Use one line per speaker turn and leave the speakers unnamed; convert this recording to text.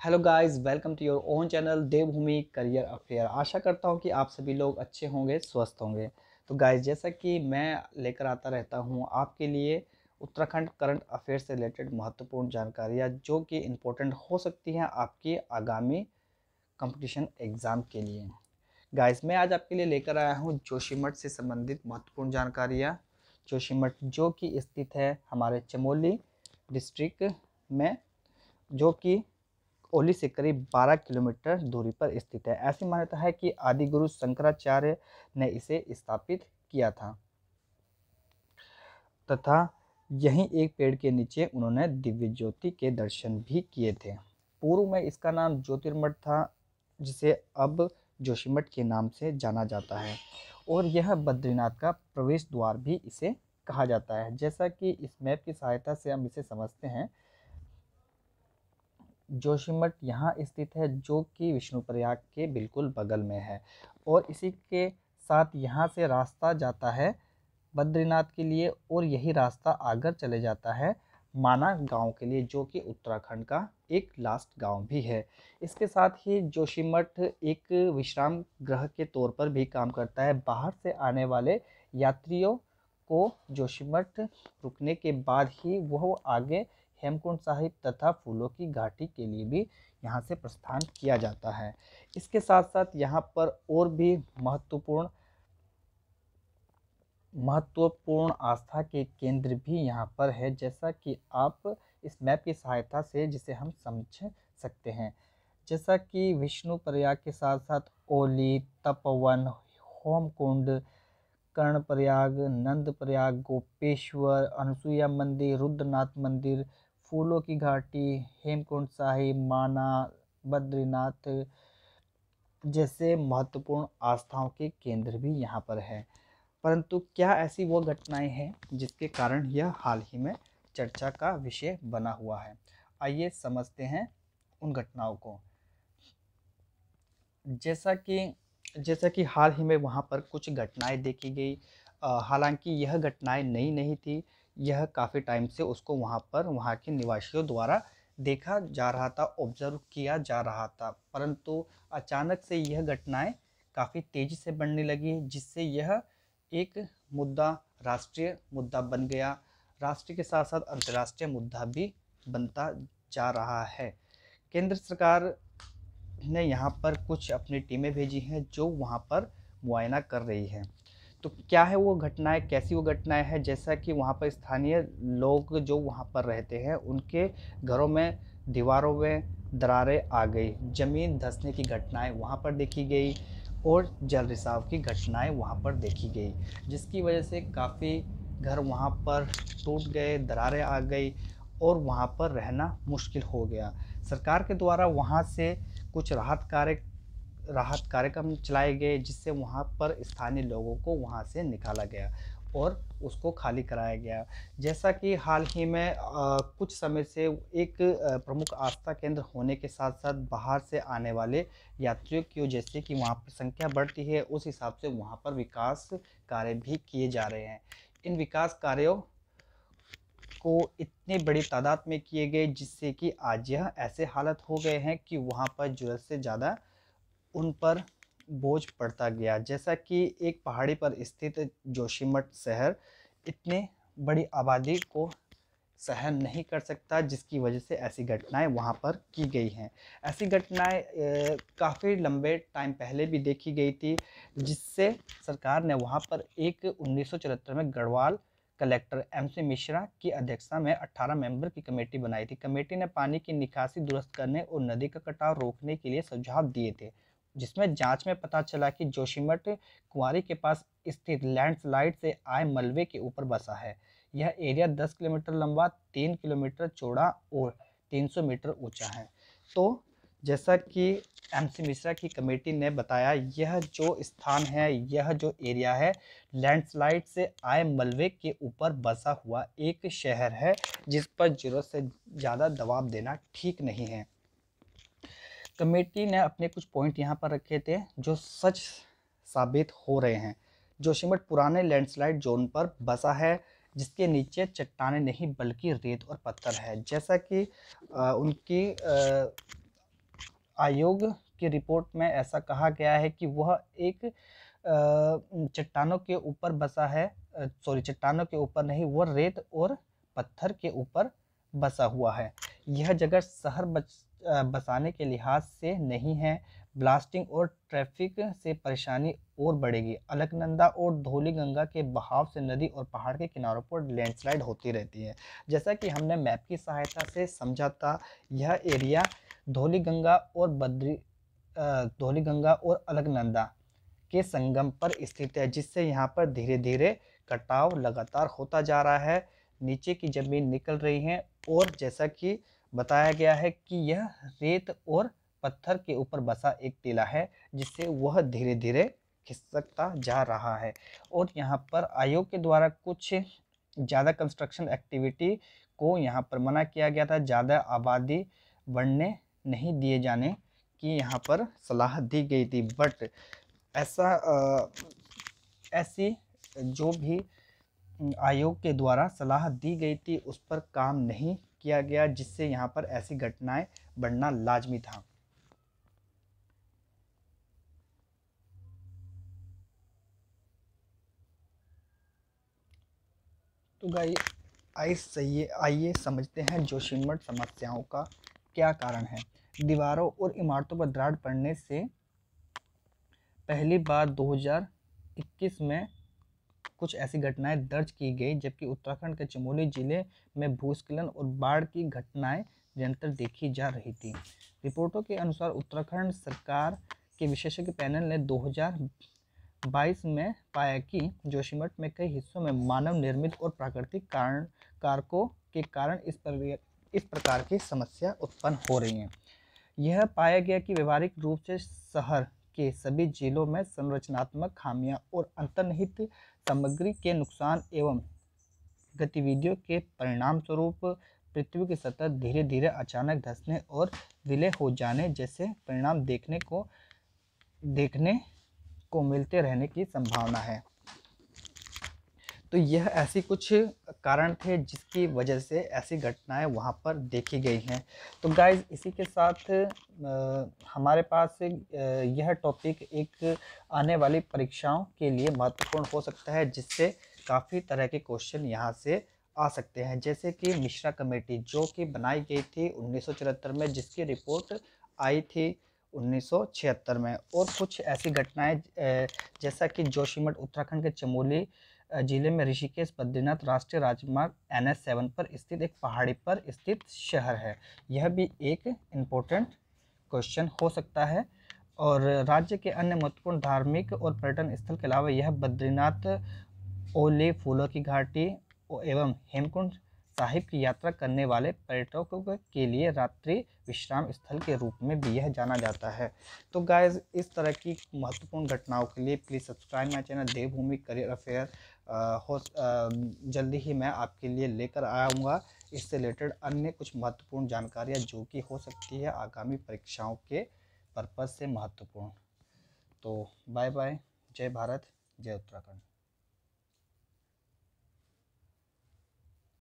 Hello guys, welcome to your own channel Devbhoomi career affair. आशा करता हूँ कि आप सभी लोग अच्छे होंगे, स्वस्थ होंगे। तो गाइस, जैसा कि मैं लेकर आता रहता हूँ आपके लिए उत्तराखंड करंट अफेयर से रिलेटेड महत्वपूर्ण जानकारियाँ जो कि इम्पोर्टेंट हो सकती हैं आपकी आगामी कंपटीशन एग्ज़ाम के लिए। गाइस, मैं आज आपके लिए लेकर आया हूँ जोशीमठ से संबंधित महत्वपूर्ण जानकारियाँ। जोशीमठ जो कि स्थित है हमारे चमोली डिस्ट्रिक्ट में, जो कि ओली से करीब 12 किलोमीटर दूरी पर स्थित है। ऐसी मान्यता है कि आदि गुरु शंकराचार्य ने इसे स्थापित किया था तथा यहीं एक पेड़ के नीचे उन्होंने दिव्य ज्योति के दर्शन भी किए थे। पूर्व में इसका नाम ज्योतिर्मठ था, जिसे अब जोशीमठ के नाम से जाना जाता है, और यह बद्रीनाथ का प्रवेश द्वार भी इसे कहा जाता है। जैसा कि इस मैप की सहायता से हम इसे समझते हैं, जोशीमठ यहाँ स्थित है जो कि विष्णुप्रयाग के बिल्कुल बगल में है, और इसी के साथ यहाँ से रास्ता जाता है बद्रीनाथ के लिए, और यही रास्ता आगर चले जाता है माना गांव के लिए, जो कि उत्तराखंड का एक लास्ट गांव भी है। इसके साथ ही जोशीमठ एक विश्राम गृह के तौर पर भी काम करता है। बाहर से आने वाले यात्रियों को जोशीमठ रुकने के बाद ही वह आगे हेमकुंड साहिब तथा फूलों की घाटी के लिए भी यहाँ से प्रस्थान किया जाता है। इसके साथ साथ यहाँ पर और भी महत्वपूर्ण आस्था के केंद्र भी यहाँ पर है, जैसा कि आप इस मैप की सहायता से जिसे हम समझ सकते हैं। जैसा कि विष्णु प्रयाग के साथ साथ ओली, तपोवन, होमकुंड, कर्णप्रयाग, नंदप्रयाग, गोपेश्वर, अनसुईया मंदिर, रुद्रनाथ मंदिर, फूलों की घाटी, हेमकुंड साहिब, माना, बद्रीनाथ जैसे महत्वपूर्ण आस्थाओं के केंद्र भी यहाँ पर है। परंतु क्या ऐसी वो घटनाएं हैं जिसके कारण यह हाल ही में चर्चा का विषय बना हुआ है? आइए समझते हैं उन घटनाओं को। जैसा कि हाल ही में वहाँ पर कुछ घटनाएं देखी गई। हालांकि यह घटनाएं नई नहीं थी, यह काफ़ी टाइम से उसको वहाँ पर वहाँ के निवासियों द्वारा देखा जा रहा था, ऑब्जर्व किया जा रहा था। परंतु अचानक से यह घटनाएं काफ़ी तेज़ी से बढ़ने लगी, जिससे यह एक मुद्दा, राष्ट्रीय मुद्दा बन गया। राष्ट्र के साथ साथ अंतर्राष्ट्रीय मुद्दा भी बनता जा रहा है। केंद्र सरकार ने यहाँ पर कुछ अपनी टीमें भेजी हैं जो वहाँ पर मुआयना कर रही हैं। तो क्या है वो घटनाएं, कैसी वो घटनाएं हैं? जैसा कि वहाँ पर स्थानीय लोग जो वहाँ पर रहते हैं, उनके घरों में दीवारों में दरारें आ गई, ज़मीन धंसने की घटनाएं वहाँ पर देखी गई, और जल रिसाव की घटनाएं वहाँ पर देखी गई, जिसकी वजह से काफ़ी घर वहाँ पर टूट गए, दरारें आ गई, और वहाँ पर रहना मुश्किल हो गया। सरकार के द्वारा वहाँ से कुछ राहत कार्यक्रम चलाए गए, जिससे वहाँ पर स्थानीय लोगों को वहाँ से निकाला गया और उसको खाली कराया गया। जैसा कि हाल ही में कुछ समय से एक प्रमुख आस्था केंद्र होने के साथ साथ बाहर से आने वाले यात्रियों की वजह से कि वहाँ पर संख्या बढ़ती है, उस हिसाब से वहाँ पर विकास कार्य भी किए जा रहे हैं। इन विकास कार्यों को इतनी बड़ी तादाद में किए गए, जिससे कि आज यह ऐसे हालत हो गए हैं कि वहाँ पर ज़रूरत से ज़्यादा उन पर बोझ पड़ता गया। जैसा कि एक पहाड़ी पर स्थित जोशीमठ शहर इतनी बड़ी आबादी को सहन नहीं कर सकता, जिसकी वजह से ऐसी घटनाएं वहाँ पर की गई हैं। ऐसी घटनाएं काफ़ी लंबे टाइम पहले भी देखी गई थी, जिससे सरकार ने वहाँ पर एक 1974 में गढ़वाल कलेक्टर MC मिश्रा की अध्यक्षता में 18 मेंबर की कमेटी बनाई थी। कमेटी ने पानी की निकासी दुरुस्त करने और नदी का कटाव रोकने के लिए सुझाव दिए थे, जिसमें जांच में पता चला कि जोशीमठ कुंवारी के पास स्थित लैंडस्लाइड से आए मलबे के ऊपर बसा है। यह एरिया 10 किलोमीटर लंबा, 3 किलोमीटर चौड़ा और 300 मीटर ऊंचा है। तो जैसा कि MC मिश्रा की कमेटी ने बताया, यह जो स्थान है, यह जो एरिया है, लैंडस्लाइड से आए मलबे के ऊपर बसा हुआ एक शहर है, जिस पर ज़रूरत से ज़्यादा दबाव देना ठीक नहीं है। कमेटी ने अपने कुछ पॉइंट यहाँ पर रखे थे जो सच साबित हो रहे हैं। जोशीमठ पुराने लैंडस्लाइड जोन पर बसा है, जिसके नीचे चट्टानें नहीं बल्कि रेत और पत्थर है। जैसा कि उनकी आयोग की रिपोर्ट में ऐसा कहा गया है कि वह एक चट्टानों के ऊपर बसा है, चट्टानों के ऊपर नहीं, वह रेत और पत्थर के ऊपर बसा हुआ है। यह जगह शहर बसाने के लिहाज से नहीं है। ब्लास्टिंग और ट्रैफिक से परेशानी और बढ़ेगी। अलकनंदा और धौलीगंगा के बहाव से नदी और पहाड़ के किनारों पर लैंडस्लाइड होती रहती है। जैसा कि हमने मैप की सहायता से समझा था, यह एरिया धौलीगंगा और अलकनंदा के संगम पर स्थित है, जिससे यहाँ पर धीरे धीरे कटाव लगातार होता जा रहा है, नीचे की जमीन निकल रही है और जैसा कि बताया गया है कि यह रेत और पत्थर के ऊपर बसा एक टीला है, जिससे वह धीरे धीरे खिसकता जा रहा है। और यहाँ पर आयोग के द्वारा कुछ ज़्यादा कंस्ट्रक्शन एक्टिविटी को यहाँ पर मना किया गया था, ज़्यादा आबादी बढ़ने नहीं दिए जाने की यहाँ पर सलाह दी गई थी। बट ऐसी जो भी आयोग के द्वारा सलाह दी गई थी उस पर काम नहीं किया गया, जिससे यहाँ पर ऐसी घटनाएं बढ़ना लाजमी था। तो आइए समझते हैं जोशीमठ समस्याओं का क्या कारण है। दीवारों और इमारतों पर दरार पड़ने से पहली बार 2021 में कुछ ऐसी घटनाएं दर्ज की गई, जबकि उत्तराखंड के चमोली जिले में भूस्खलन और बाढ़ की घटनाएं निरंतर देखी जा रही थी। रिपोर्टों के अनुसार उत्तराखंड सरकार के विशेषज्ञ पैनल ने 2022 में पाया कि जोशीमठ में कई हिस्सों में मानव निर्मित और प्राकृतिक कारकों के कारण इस प्रकार की समस्या उत्पन्न हो रही है। यह पाया गया कि व्यवहारिक रूप से शहर के सभी जिलों में संरचनात्मक खामियां और अंतर्निहित सामग्री के नुकसान एवं गतिविधियों के परिणाम स्वरूप पृथ्वी की सतह धीरे धीरे अचानक धंसने और विलय हो जाने जैसे परिणाम देखने को मिलते रहने की संभावना है। तो यह ऐसी कुछ कारण थे जिसकी वजह से ऐसी घटनाएं वहाँ पर देखी गई हैं। तो गाइज इसी के साथ हमारे पास यह टॉपिक एक आने वाली परीक्षाओं के लिए महत्वपूर्ण हो सकता है, जिससे काफ़ी तरह के क्वेश्चन यहाँ से आ सकते हैं। जैसे कि मिश्रा कमेटी जो कि बनाई गई थी 1974 में, जिसकी रिपोर्ट आई थी 1976 में। और कुछ ऐसी घटनाएं जैसा कि जोशीमठ उत्तराखंड के चमोली जिले में ऋषिकेश बद्रीनाथ राष्ट्रीय राजमार्ग NH7 पर स्थित एक पहाड़ी पर स्थित शहर है। यह भी एक इम्पोर्टेंट क्वेश्चन हो सकता है। और राज्य के अन्य महत्वपूर्ण धार्मिक और पर्यटन स्थल के अलावा यह बद्रीनाथ, ओले, फूलों की घाटी एवं हेमकुंड साहिब की यात्रा करने वाले पर्यटकों के लिए रात्रि विश्राम स्थल के रूप में भी यह जाना जाता है। तो गाइज इस तरह की महत्वपूर्ण घटनाओं के लिए please subscribe my channel Devbhoomi career affair. जल्दी ही मैं आपके लिए लेकर आऊँगा इससे रिलेटेड अन्य कुछ महत्वपूर्ण जानकारियाँ जो कि हो सकती है आगामी परीक्षाओं के पर्पज़ से महत्वपूर्ण। तो बाय बाय, जय भारत, जय उत्तराखंड।